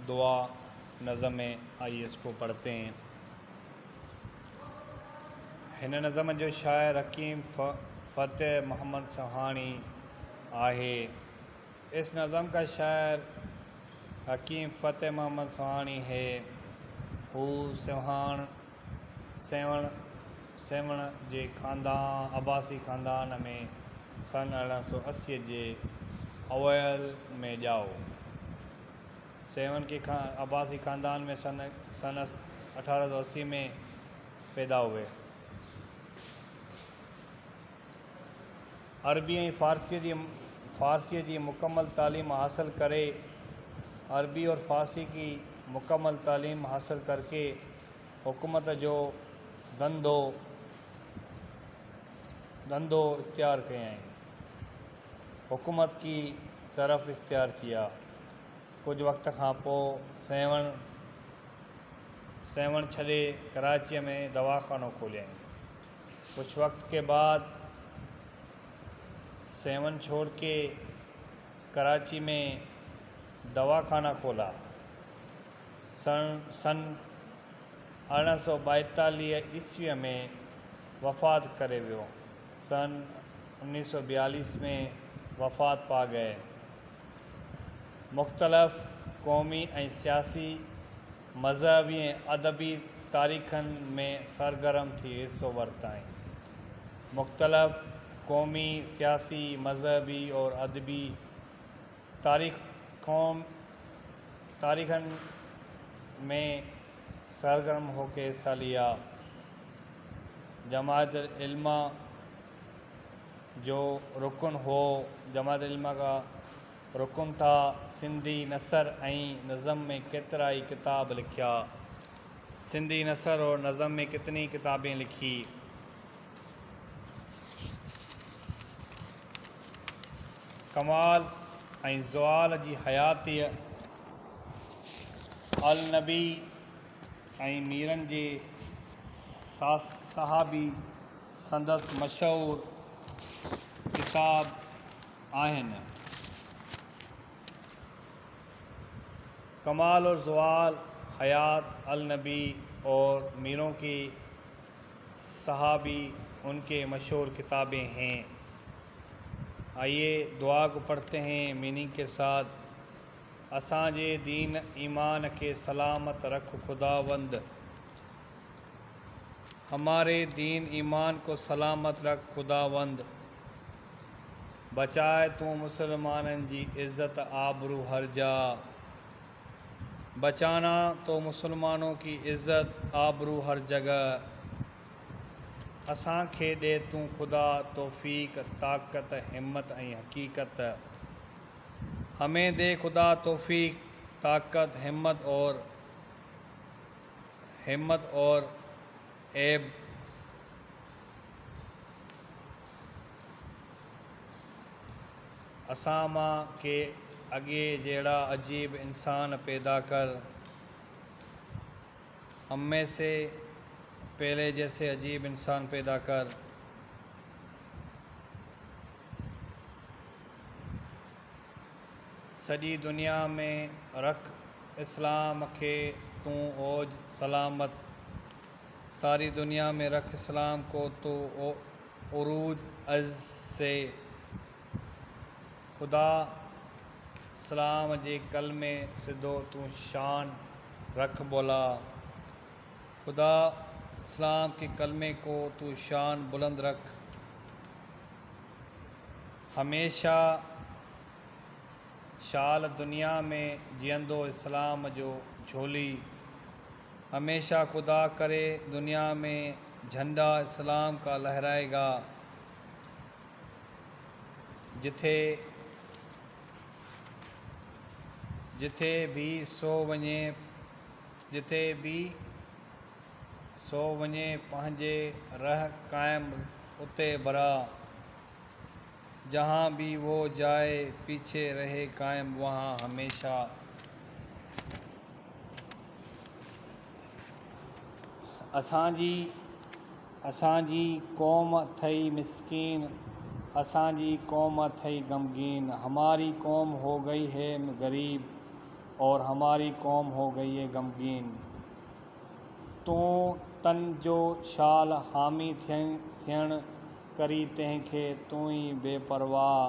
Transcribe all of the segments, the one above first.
दुआ नज़म है, आइए इसको पढ़ते हैं। हिन नज़म जो शायर हकीम फ़तेह मोहम्मद सुहानी आहे। इस नज़म का शायर हकीम फ़तेह मोहम्मद सुहानी है। हू सेवण जे अब्बासी ख़ानदान में सन 1880 जे अवैल में ॼाओ। सेवन के अब्बासी ख़ानदान में सन 1880 में पैदा हुए। अरबी ऐं फ़ारसी जी मुकम्मल तालीम हासिल करे अरबी और फ़ारसी की मुकम्मल तालीम हासिल करके हुकूमत जो धंधो इख्तियार कयई। हुकूमत की तरफ इख्तियार किया। कुछ वक्त खां पोइ सेवण छॾे कराची में दवाखानो खोलियई। कुछ वक्त के बाद सेवन छोड़ के कराची में दवाखाना खोला। सन 1842 ईस्वी में वफ़ात करे वियो। सन 1942 में वफ़ात पा गए। मुख़्तलिफ़ क़ौमी ऐं सियासी, मज़हबी ऐं अदबी तारीख़नि में सरगर्म थी हिस्सो वरितई। मुख़्तलिफ़ क़ौमी, सियासी, मज़हबी और अदबी तारीख़नि में सरगर्म होकर हिस्सा लिया। जमात इल्मा जो रुकन हो। जमात इल्मा का रुकन था। सिंधी नसर ऐं नज़म में केतिरा ही किताब लिखिया। सिंधी नसर और नज़म में कितनी किताबें लिखी। कमाल ऐं ज़वाल जी हयाती अल नबी ऐं मीरनि जे सहाबी संदसि मशहूर किताब आहिनि। कमाल और ज़वाल, हयात अल नबी और मीरों की सहाबी उनके मशहूर किताबें हैं। आइए दुआ को पढ़ते हैं मीनिंग के साथ। असांजे दीन ईमान के सलामत रख खुदावंद। हमारे दीन ईमान को सलामत रख खुदावंद। बचाए तू मुसलमानन जी इज़्ज़त आबरू हर जा। बचाना तो मुसलमानों की इज़्ज़त आबरू हर जगह। असांखे ॾे तू खुदा तौफ़ीक़, ताक़त, हिम्मत ऐं हक़ीक़त। हमें दे खुदा तौफ़ीक़, ताक़त, हिम्मत और ऐब। असां मां के अॻे जहिड़ा अजीब इंसान पैदा कर। हम में से पहले जैसे अजीब इंसान पैदा कर। सॼी दुनिया में रख इस्लाम के तू ओज सलामत। सारी दुनिया में रख इस्लाम को तो उरूज अज़ से। खुदा इस्लाम जे कलमे सिधो तू शान रख बोला। खुदा इस्लाम के कलमे को तू शान बुलंद रख। हमेशा शाल दुनिया में जियंदो इस्लाम जो झोली। हमेशा खुदा करे दुनिया में झंडा इस्लाम का लहराएगा। जिथे भी सो वञे पंहिंजे रह क़ाइम उते बरा। जहाँ भी वो जाए पीछे रहे कायम वहाँ हमेशा। असांजी कौम थई मिस्कीन, असांजी कौम थई गमगीन। हमारी कौम हो गई है गरीब और हमारी कौम हो गई है गमगीन। तू तन जो शाल हामी थियण करी तंहिंखे तू ही बेपरवाह।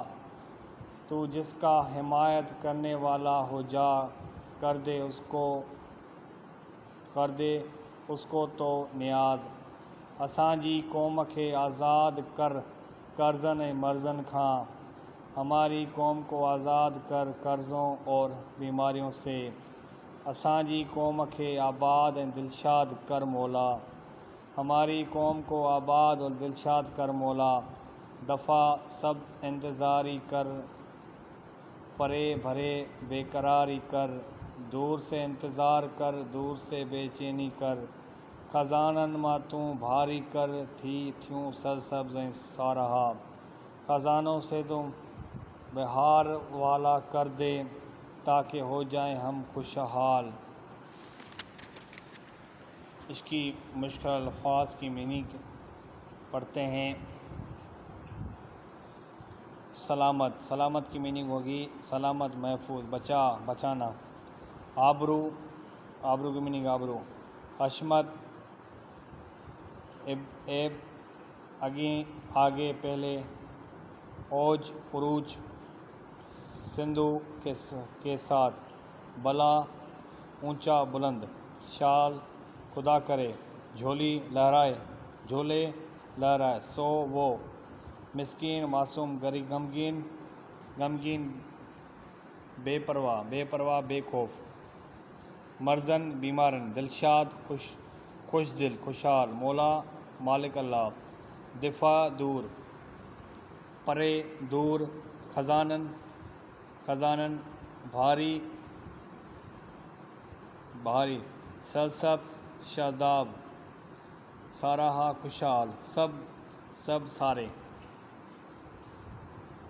तू जिसका हिमायत करने वाला हो जा, कर दे उसको तो नियाज़। असांजी कौम के आज़ाद कर कर्ज़न ऐं मर्ज़न खां। हमारी कौम को आज़ाद कर कर्ज़ों और बीमारियों से। असांजी कौम के आबाद ऐं दिलशाद कर मौला। हमारी कौम को आबाद और दिलशाद कर मौला। दफ़ा सब इंतज़ारी कर, परे भरे बेकरारी कर। दूर से इंतज़ार कर, दूर से बेचैनी कर। ख़ज़ाननि मां तू भारी कर, थियूं सरसब्ज़ ऐं सारहा। ख़ज़ानों से तुम बहार वाला कर दे, ताकि हो जाएं हम खुशहाल। इसकी मुश्किल अल्फाज की मीनिंग पढ़ते हैं। सलामत, सलामत की मीनिंग होगी सलामत, महफूज, बचाना। आबरू, आबरू की मीनिंग आबरू। हशमत, एब, आगे पहले। औज, उरूज, सिंधु के साथ। बला, ऊंचा बुलंद। शाल, खुदा करे। झोली, लहराए, झोले लहराए। सो वो। मिस्कीन, मासूम, गरीब। गमगीन, बेपरवाह, बेखौफ। मर्ज़न, बीमारन। दिलशाद, खुश दिल, खुशहाल। मौला, मालिक अल्लाह। दिफ़ा, दूर, परे, दूर। खज़ानन, भारी। सरसब्ज़, शादाब। साराहा, खुशहाल। सब, सारे।